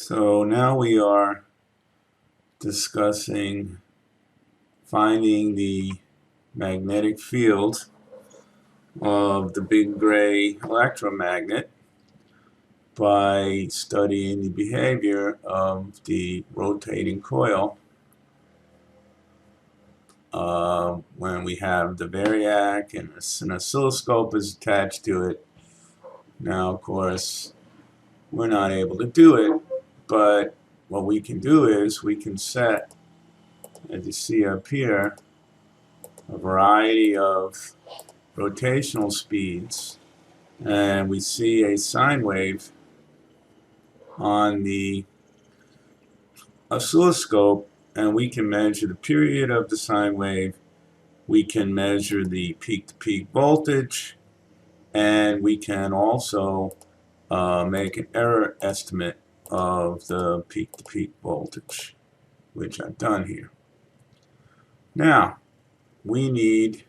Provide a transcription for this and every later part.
So now we are discussing finding the magnetic field of the big gray electromagnet by studying the behavior of the rotating coil when we have the variac and an oscilloscope is attached to it. Now, of course, we're not able to do it, but what we can do is we can set, as you see up here, a variety of rotational speeds, and we see a sine wave on the oscilloscope, and we can measure the period of the sine wave, we can measure the peak-to-peak voltage, and we can also make an error estimate of the peak-to-peak voltage, which I've done here. Now, we need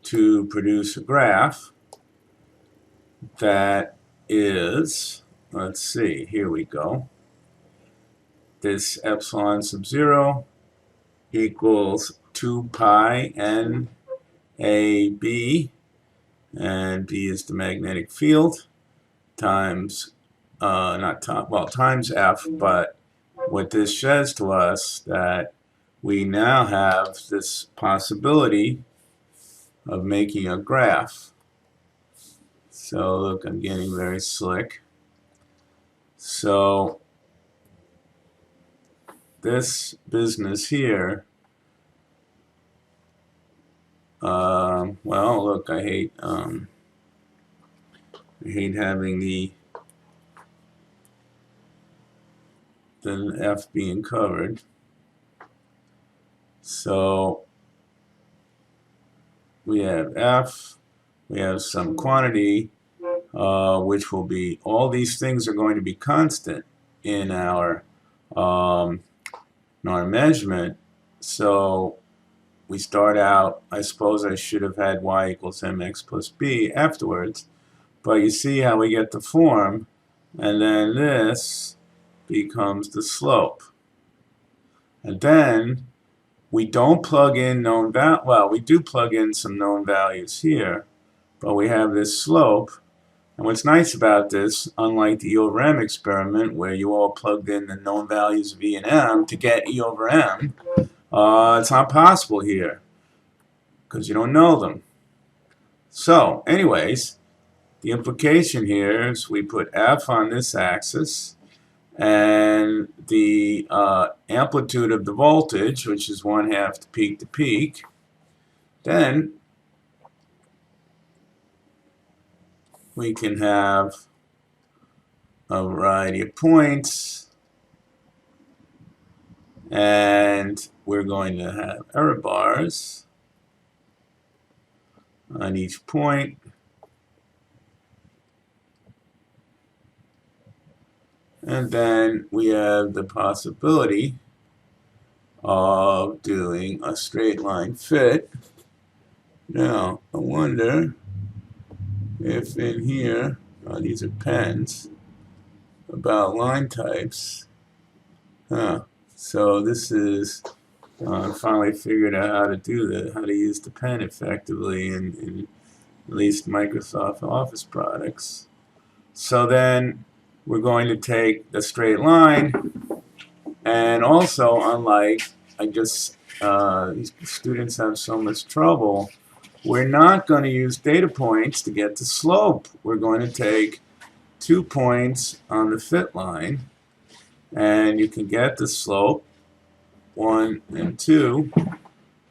to produce a graph that is, let's see, here we go. This epsilon sub 0 equals 2 pi n a b, and b is the magnetic field, times, times f, but what this says to us that we now have this possibility of making a graph. So look, I'm getting very slick. So this business here, well, look, I hate having the F being covered. So we have F, we have some quantity, which will be, all these things are going to be constant in our measurement. So we start out, I suppose I should have had y equals mx plus b afterwards, but you see how we get the form, and then this becomes the slope. And then we don't plug in known values, well, we do plug in some known values here, but we have this slope. And what's nice about this, unlike the E over M experiment where you all plugged in the known values of E and M to get E over M, it's not possible here because you don't know them. So, anyways, the implication here is we put F on this axis, and the amplitude of the voltage, which is 1/2 to peak to peak, then we can have a variety of points, and we're going to have error bars on each point. And then we have the possibility of doing a straight line fit. Now, I wonder if in here, these are pens, about line types. So this is, I finally figured out how to do that, how to use the pen effectively in at least Microsoft Office products. So then we're going to take the straight line, and also, unlike, these students have so much trouble, we're not going to use data points to get the slope. We're going to take 2 points on the fit line, and you can get the slope, 1 and 2,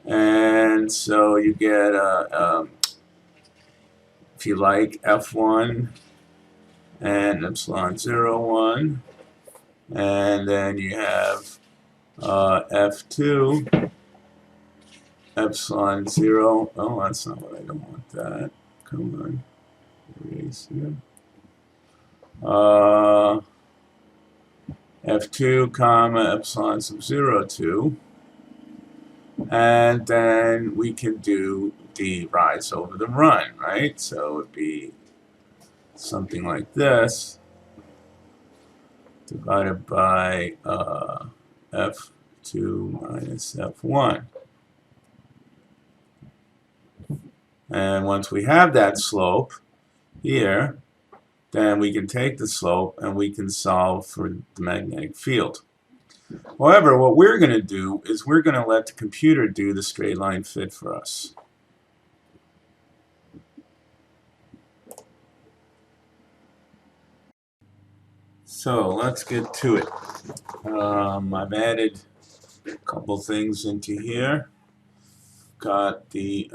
and so you get, if you like, F1 and epsilon 0, 1, and then you have F2, epsilon 0, oh, that's not what I don't want that, come on, erase here, F2, comma, epsilon sub 0, 2, and then we can do the rise over the run, right? So it would be something like this. divided by f2 minus f1. And once we have that slope here, then we can take the slope and we can solve for the magnetic field. However, what we're going to do is we're going to let the computer do the straight line fit for us. So let's get to it. I've added a couple things into here. Got the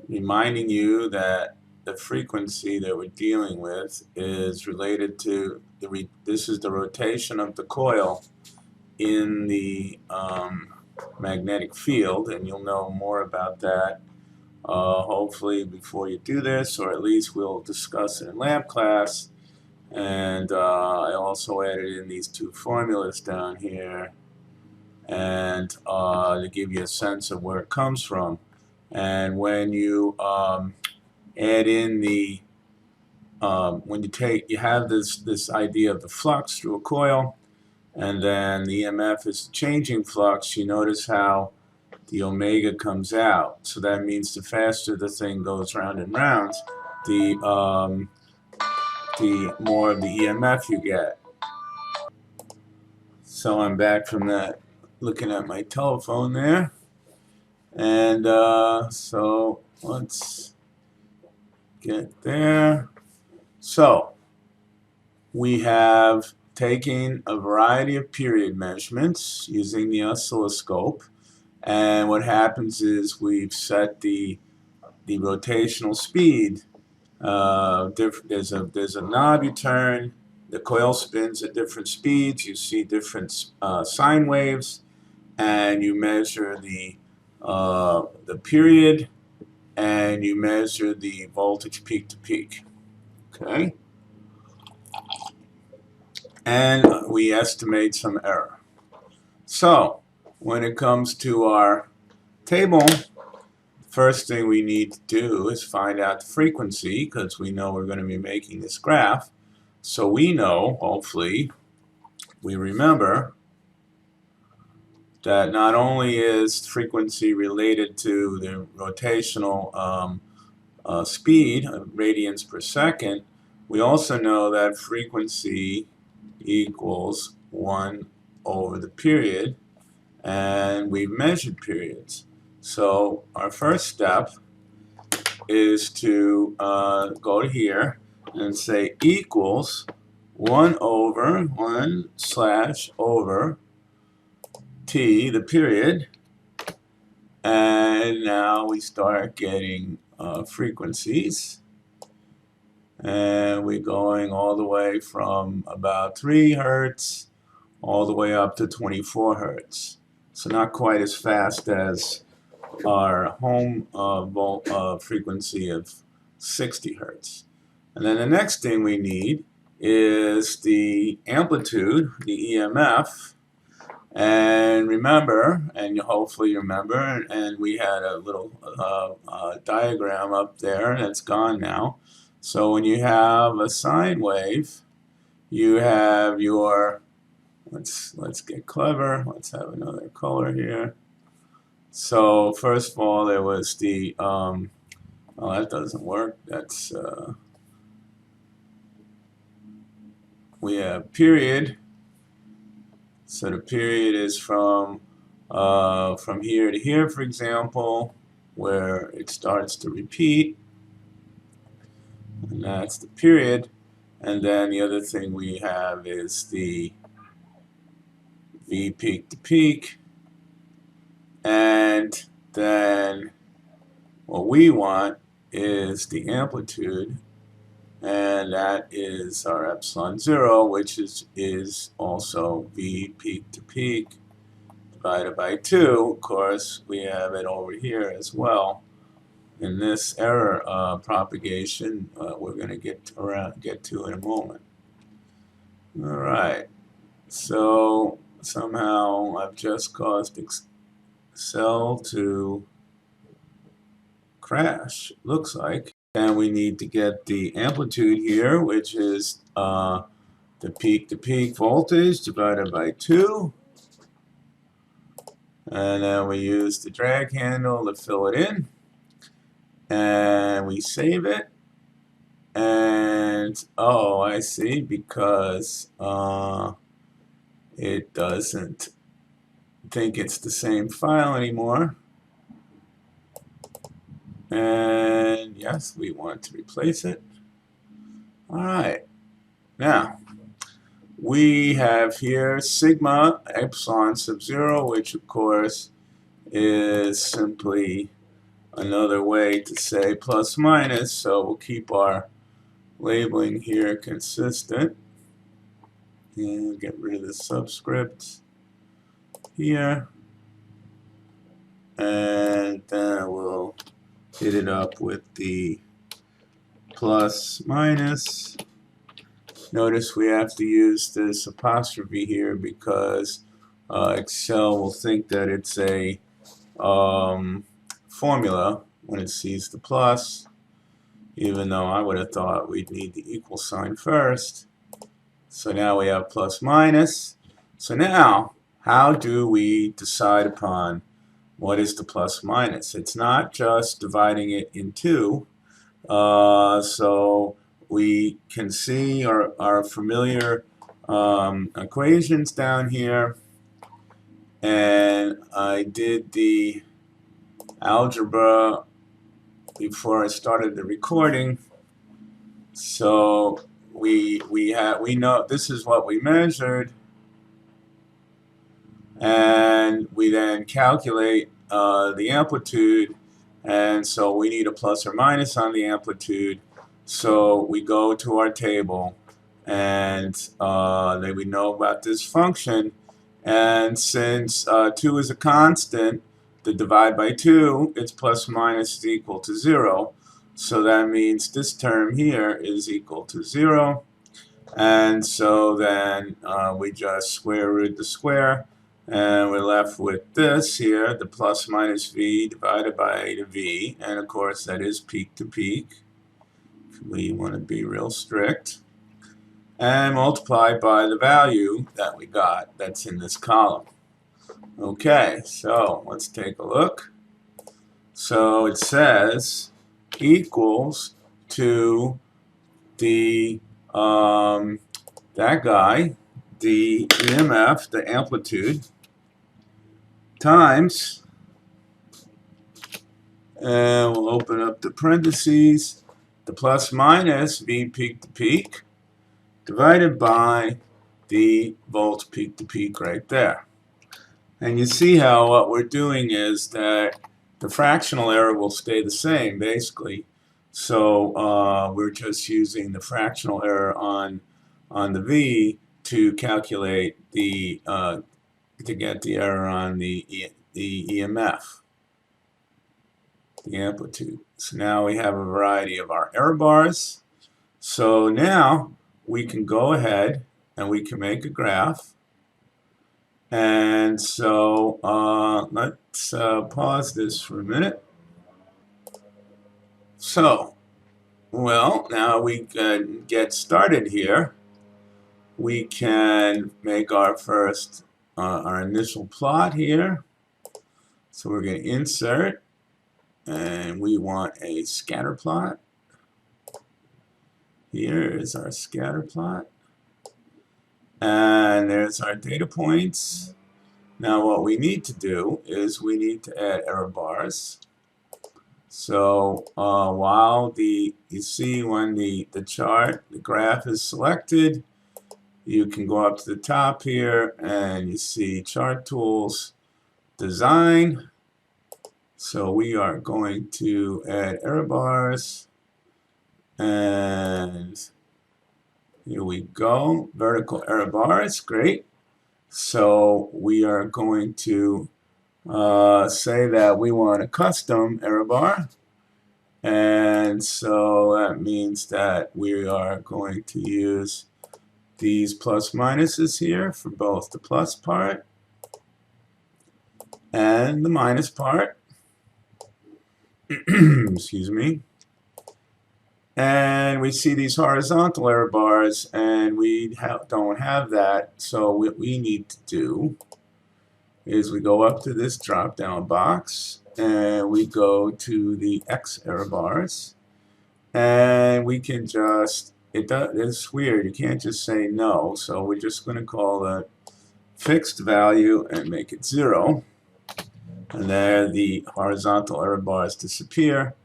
reminding you that the frequency that we're dealing with is related to this is the rotation of the coil in the magnetic field, and you'll know more about that hopefully before you do this, or at least we'll discuss it in lab class. And I also added in these two formulas down here, and to give you a sense of where it comes from. And when you add in the when you have this idea of the flux through a coil, and then the EMF is changing flux, you notice how the omega comes out. So that means the faster the thing goes round and round, the more of the EMF you get. So I'm back from that, looking at my telephone there. And so let's get there. So we have taken a variety of period measurements using the oscilloscope, and what happens is we've set the rotational speed. There's a knob you turn, the coil spins at different speeds, you see different sine waves, and you measure the period, and you measure the voltage peak to peak. Okay? And we estimate some error. So, when it comes to our table, first thing we need to do is find out the frequency, because we know we're going to be making this graph. So we know, hopefully, we remember that not only is frequency related to the rotational speed of radians per second, we also know that frequency equals 1 over the period, and we've measured periods. So our first step is to go to here and say equals 1 over t, the period, and now we start getting frequencies, and we're going all the way from about 3 hertz all the way up to 24 hertz. So not quite as fast as our home frequency of 60 hertz. And then the next thing we need is the amplitude, the EMF. And remember, and hopefully you remember, and we had a little diagram up there, and it's gone now. So when you have a sine wave, you have your, let's get clever, let's have another color here. So first of all, there was the, oh, that doesn't work, that's, we have period. So the period is from here to here, for example, where it starts to repeat, and that's the period. And then the other thing we have is the V peak to peak, and then what we want is the amplitude, and that is our epsilon 0, which is also V peak to peak divided by 2. Of course, we have it over here as well. In this error propagation, we're going to get to in a moment. All right. So somehow I've just caused Excel to crash. Looks like. Then we need to get the amplitude here, which is the peak-to-peak voltage divided by 2. And then we use the drag handle to fill it in. And we save it. And, oh, I see, because it doesn't think it's the same file anymore. And yes, we want to replace it. All right. Now, we have here sigma epsilon sub 0, which of course is simply another way to say plus minus, so we'll keep our labeling here consistent. And get rid of the subscript here. And then we'll hit it up with the plus minus. Notice we have to use this apostrophe here because Excel will think that it's a formula when it sees the plus, even though I would have thought we'd need the equal sign first. So now we have plus minus. So now, how do we decide upon what is the plus minus? It's not just dividing it in 2. So we can see our familiar equations down here. And I did the algebra before I started the recording. So we know this is what we measured, and we then calculate the amplitude, and so we need a plus or minus on the amplitude. So we go to our table, and then we know about this function, and since 2 is a constant, the divide by 2, its plus or minus is equal to 0. So that means this term here is equal to 0. And so then we just square root the square, and we're left with this here, the plus minus v divided by the v. And of course that is peak to peak. We want to be real strict. And multiplied by the value that we got that's in this column. Okay, so let's take a look. So it says equals to the that guy, the EMF, the amplitude, times, and we'll open up the parentheses, the plus minus V peak to peak, divided by the volts peak to peak right there. And you see how what we're doing is that the fractional error will stay the same, basically. So we're just using the fractional error on the V to calculate the to get the error on the EMF, the amplitude. So now we have a variety of our error bars. So now we can go ahead and we can make a graph. And so let's pause this for a minute. So, well, now we can get started here. We can make our first, our initial plot here. So we're going to insert, and we want a scatter plot. Here is our scatter plot. And there's our data points. Now what we need to do is we need to add error bars. So while you see when the chart, the graph is selected, you can go up to the top here and you see chart tools, design. So we are going to add error bars, and here we go, vertical error bars, great. So we are going to say that we want a custom error bar, and so that means that we are going to use these plus minuses here for both the plus part and the minus part. Excuse me. And we see these horizontal error bars, and we don't have that. So what we need to do is we go up to this drop down box and we go to the X error bars, and we can just, it's weird, you can't just say no, so we're just going to call it fixed value and make it 0, and there the horizontal error bars disappear.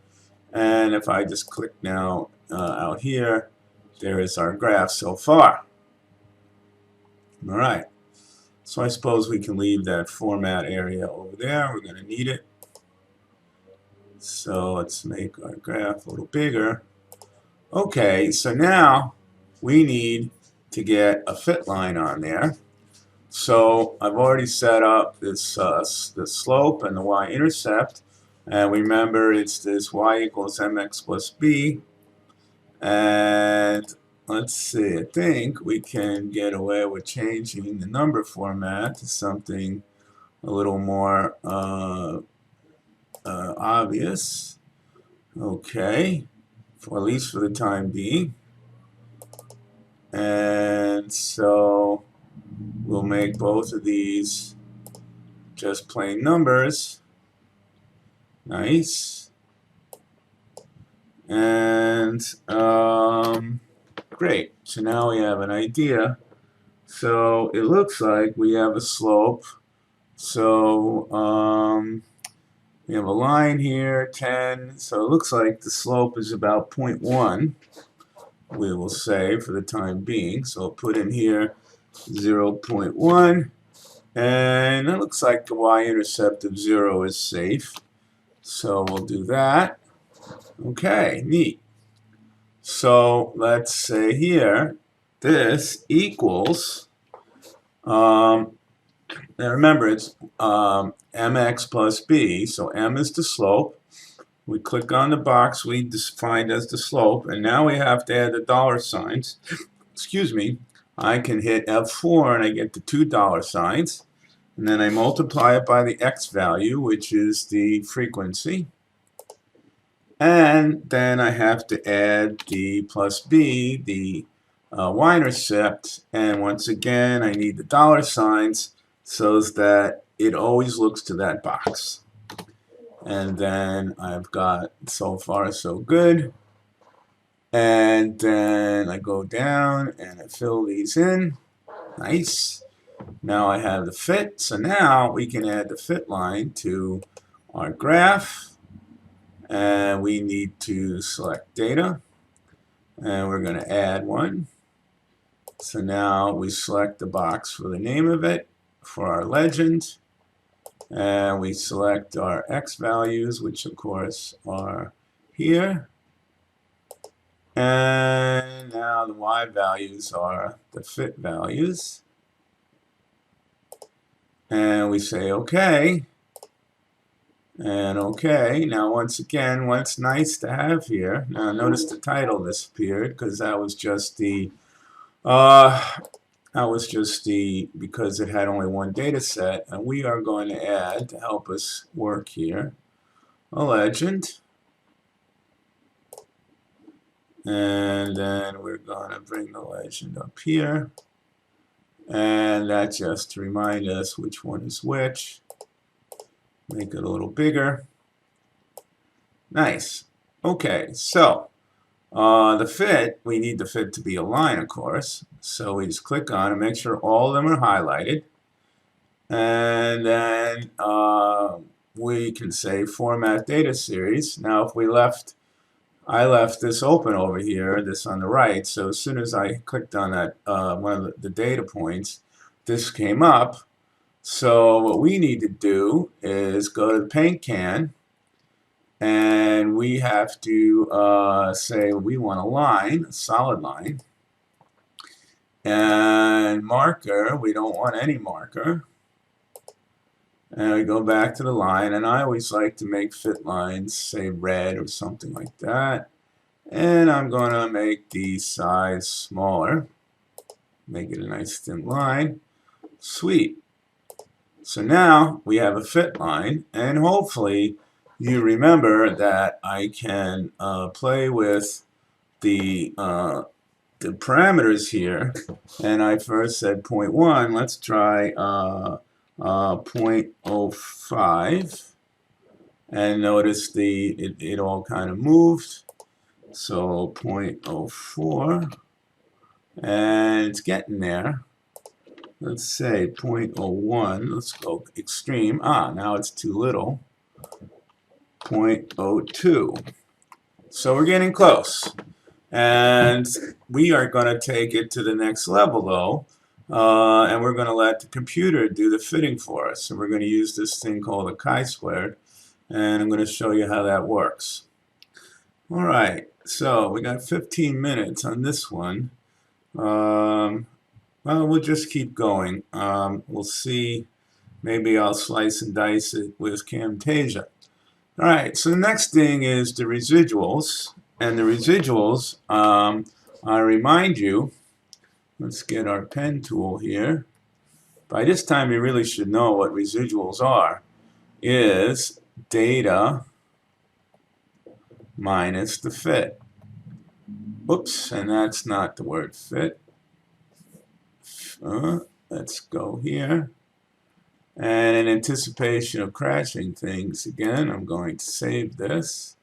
And if I just click now out here, there is our graph so far. Alright, so I suppose we can leave that format area over there. We're going to need it. So let's make our graph a little bigger. Okay, so now we need to get a fit line on there. So I've already set up this the slope and the y-intercept. And remember, it's this y equals mx plus b. And let's see, I think we can get away with changing the number format to something a little more obvious. Okay, for at least for the time being. And so we'll make both of these just plain numbers. Nice. And great. So now we have an idea. So it looks like we have a slope. So we have a line here, 10. So it looks like the slope is about 0.1. We will say for the time being. So I'll put in here 0.1. And it looks like the y-intercept of 0 is safe. So we'll do that. Okay, neat. So let's say here, this equals, now remember it's mx plus b, so m is the slope. We click on the box we defined as the slope, and now we have to add the dollar signs. Excuse me. I can hit F4 and I get the $2 and then I multiply it by the x value, which is the frequency. And then I have to add the plus b, the y-intercept, and once again I need the dollar signs so that it always looks to that box. And then I've got so far so good. And then I go down and I fill these in. Nice. Now I have the fit. So now we can add the fit line to our graph. And we need to select data. And we're going to add one. So now we select the box for the name of it for our legend. And we select our x values, which of course are here. And now the y values are the fit values. And we say OK. And OK. Now once again, what's nice to have here, now notice the title disappeared because that was just the because it had only one data set, and we are going to add, to help us work here, a legend. And then we're going to bring the legend up here. And that's just to remind us which one is which. Make it a little bigger. Nice. Okay, so the fit, we need the fit to be a line, of course. So we just click on and make sure all of them are highlighted. And then we can say format data series. Now if we I left this open over here, this on the right, so as soon as I clicked on that one of the data points, this came up. So what we need to do is go to the paint can, and we have to say we want a line, a solid line, and marker, we don't want any marker. And we go back to the line, and I always like to make fit lines, say red or something like that. And I'm going to make the size smaller, make it a nice thin line. Sweet. So now we have a fit line, and hopefully you remember that I can play with the parameters here, and I first said 0.1. Let's try 0.05, and notice it all kind of moved. So 0.04, and it's getting there. Let's say 0.01. Let's go extreme. Now it's too little. 0.02. So we're getting close. And we are going to take it to the next level, though, and we're going to let the computer do the fitting for us. And we're going to use this thing called a chi-squared, and I'm going to show you how that works. All right, so we got 15 minutes on this one. Well, we'll just keep going. We'll see. Maybe I'll slice and dice it with Camtasia. All right, so the next thing is the residuals. And the residuals, I remind you, let's get our pen tool here. By this time, you really should know what residuals are. Is data minus the fit. Oops, and that's not the word fit. Let's go here. And in anticipation of crashing things again, I'm going to save this.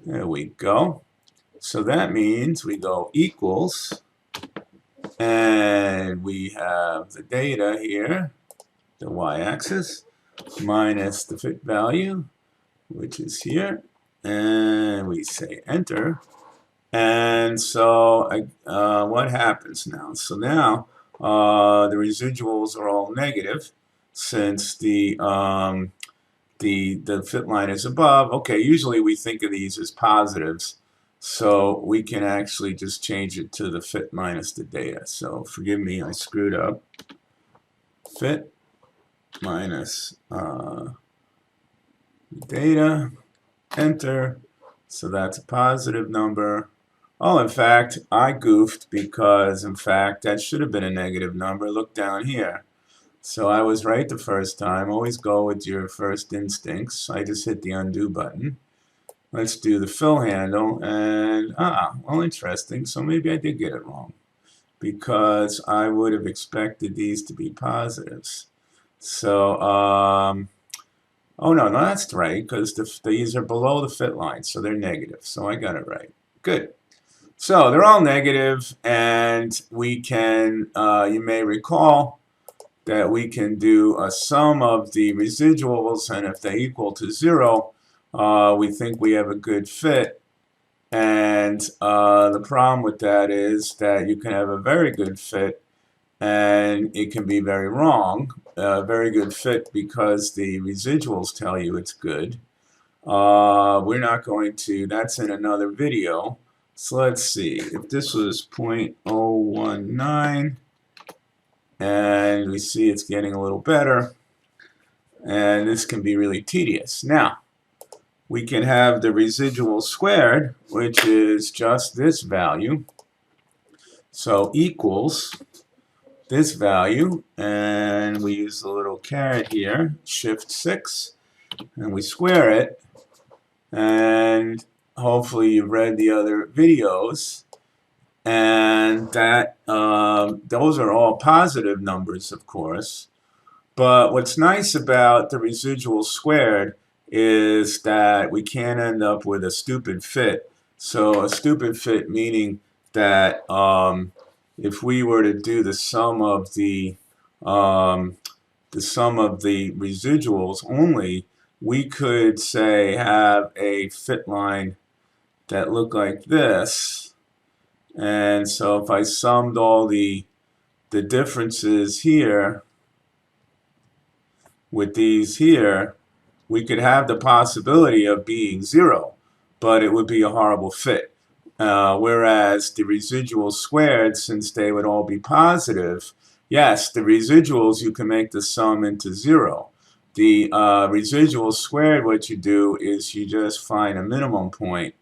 There we go. So that means we go equals, and we have the data here, the y-axis, minus the fit value, which is here, and we say enter. And so what happens now? So now the residuals are all negative since the fit line is above. Okay, usually we think of these as positives, so we can actually just change it to the fit minus the data. So forgive me, I screwed up. Fit minus data, enter. So that's a positive number. Oh, in fact, I goofed because, in fact, that should have been a negative number. Look down here. So I was right the first time. Always go with your first instincts. I just hit the undo button. Let's do the fill handle, and well, interesting. So maybe I did get it wrong because I would have expected these to be positives. So, oh no, that's right, because these are below the fit line, so they're negative. So I got it right. Good. So they're all negative, and we can, you may recall, that we can do a sum of the residuals, and if they equal to 0, we think we have a good fit. And the problem with that is that you can have a very good fit, and it can be very wrong. Very good fit because the residuals tell you it's good. We're not going to, that's in another video. So let's see, if this was 0.019, and we see it's getting a little better, and this can be really tedious. Now, we can have the residual squared, which is just this value, so equals this value, and we use the little caret here, shift 6, and we square it, and hopefully you've read the other videos, and that those are all positive numbers, of course. But what's nice about the residual squared is that we can't end up with a stupid fit. So a stupid fit meaning that if we were to do the sum of the residuals only, we could say have a fit line that looked like this. And so if I summed all the differences here with these here, we could have the possibility of being 0, but it would be a horrible fit. Whereas the residuals squared, since they would all be positive, yes, the residuals, you can make the sum into 0. The residuals squared, what you do is you just find a minimum point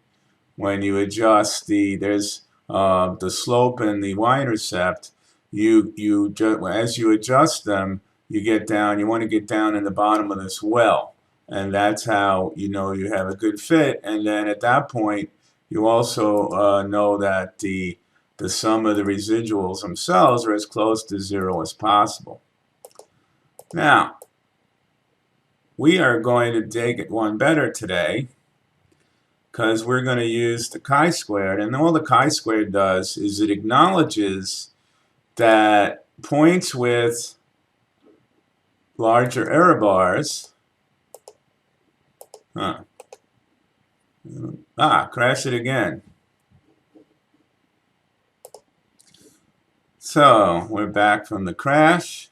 when you adjust there's the slope and the y-intercept. As you adjust them, you get down. You want to get down in the bottom of this well, and that's how you know you have a good fit. And then at that point, you also know that the sum of the residuals themselves are as close to 0 as possible. Now, we are going to take it one better today, because we're going to use the chi-squared, and all the chi-squared does is it acknowledges that points with larger error bars, crash it again. So we're back from the crash.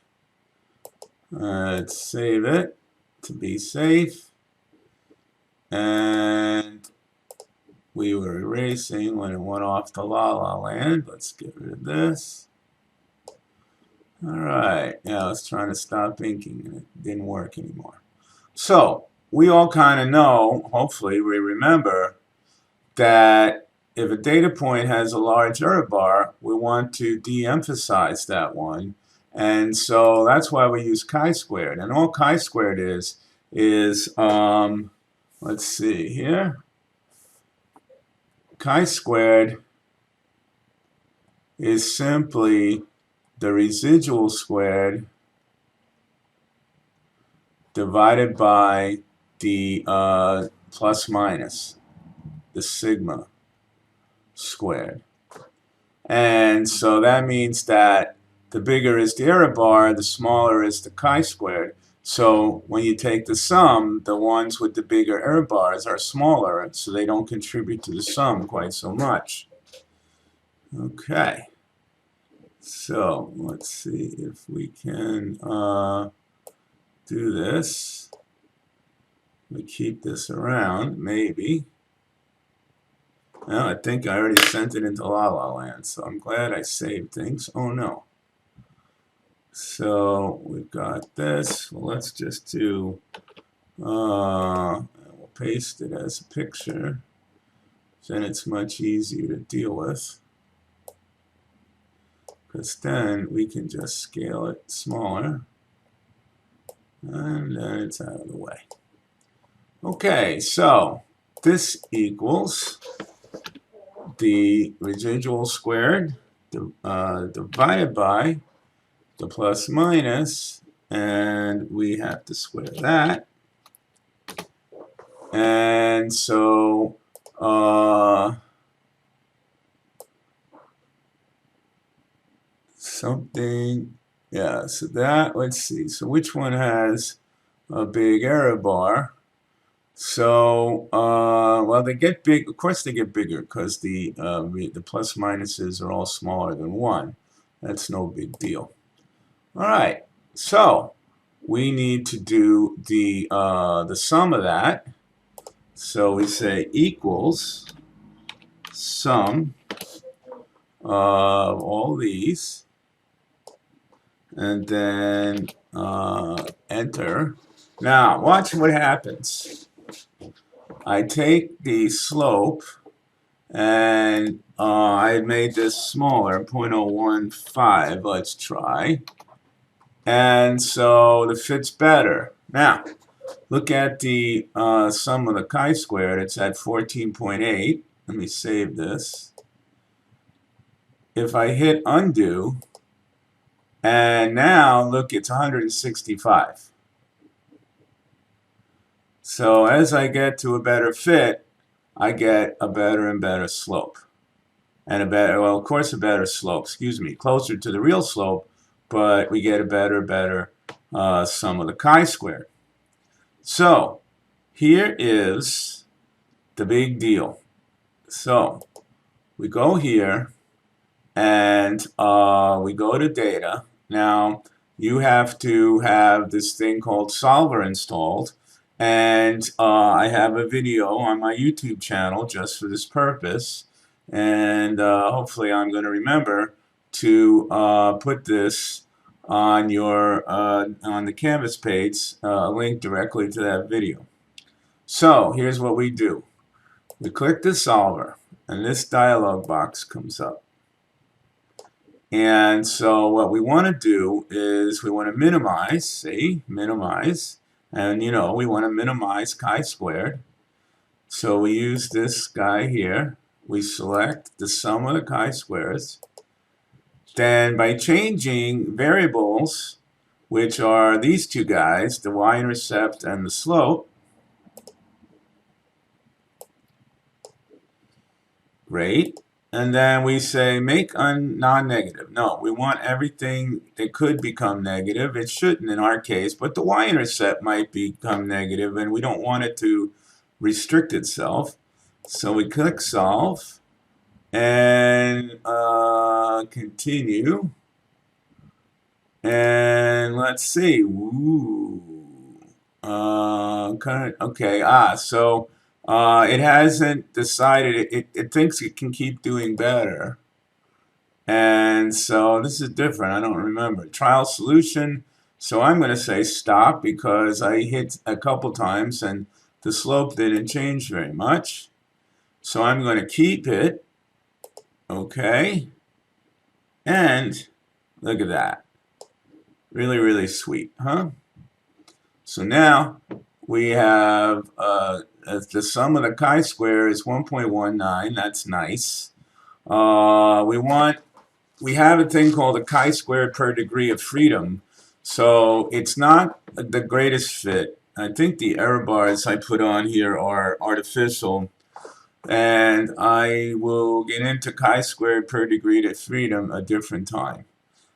Let's save it to be safe. And we were erasing when it went off to La La Land. Let's get rid of this. Alright, yeah, I was trying to stop inking and it didn't work anymore. So, we all kind of know, hopefully we remember, that if a data point has a large error bar, we want to de-emphasize that one. And so that's why we use chi-squared. And all chi-squared is let's see here. Chi-squared is simply the residual squared divided by the plus minus, the sigma squared. And so that means that the bigger is the error bar, the smaller is the chi-squared. So when you take the sum, the ones with the bigger error bars are smaller, so they don't contribute to the sum quite so much. Okay. So let's see if we can do this. We keep this around, maybe. Well, I think I already sent it into La La Land, so I'm glad I saved things. Oh no. So we've got this. Well, let's just do, we'll paste it as a picture. Then it's much easier to deal with, because then we can just scale it smaller, and then it's out of the way. Okay, so this equals the residual squared divided by the plus minus, and we have to square that. And so something, yeah, so that, let's see, so which one has a big error bar? So, well, they get big, of course they get bigger, because the plus minuses are all smaller than 1. That's no big deal. All right, so we need to do the sum of that. So we say equals sum of all these, and then enter. Now, watch what happens. I take the slope, and I made this smaller, 0.015, let's try. And so the fit's better. Now, look at the sum of the chi-squared. It's at 14.8. Let me save this. If I hit undo, and now look, it's 165. So as I get to a better fit, I get a better and better slope. And a better, well, of course, a better slope, excuse me, closer to the real slope, but we get a better sum of the chi-squared. So here is the big deal. So we go here, and we go to data. Now, you have to have this thing called Solver installed, and I have a video on my YouTube channel just for this purpose, and hopefully I'm going to remember to put this on your on the Canvas page, a link directly to that video. So here's what we do. We click the solver, and this dialog box comes up. And so what we want to do is we want to minimize, see, minimize, and you know we want to minimize chi-squared. So we use this guy here, we select the sum of the chi-squares. Then by changing variables, which are these two guys, the y-intercept and the slope, great. And then we say make non-negative. No, we want everything that could become negative. It shouldn't in our case, but the y-intercept might become negative, and we don't want it to restrict itself. So we click solve and continue. And let's see. Ooh. Okay. So it hasn't decided. It thinks it can keep doing better. And so this is different. I don't remember. Trial solution. So I'm going to say stop because I hit a couple times and the slope didn't change very much. So I'm going to keep it. Okay. And look at that. Really, really sweet, huh? So now we have the sum of the chi-square is 1.19. That's nice. We have a thing called a chi-square per degree of freedom. So it's not the greatest fit. I think the error bars I put on here are artificial. And I will get into chi-square per degree of freedom a different time.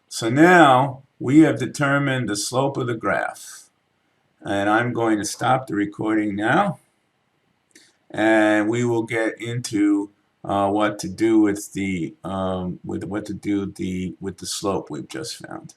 So now we have determined the slope of the graph. And I'm going to stop the recording now. And we will get into what to do with the slope we've just found.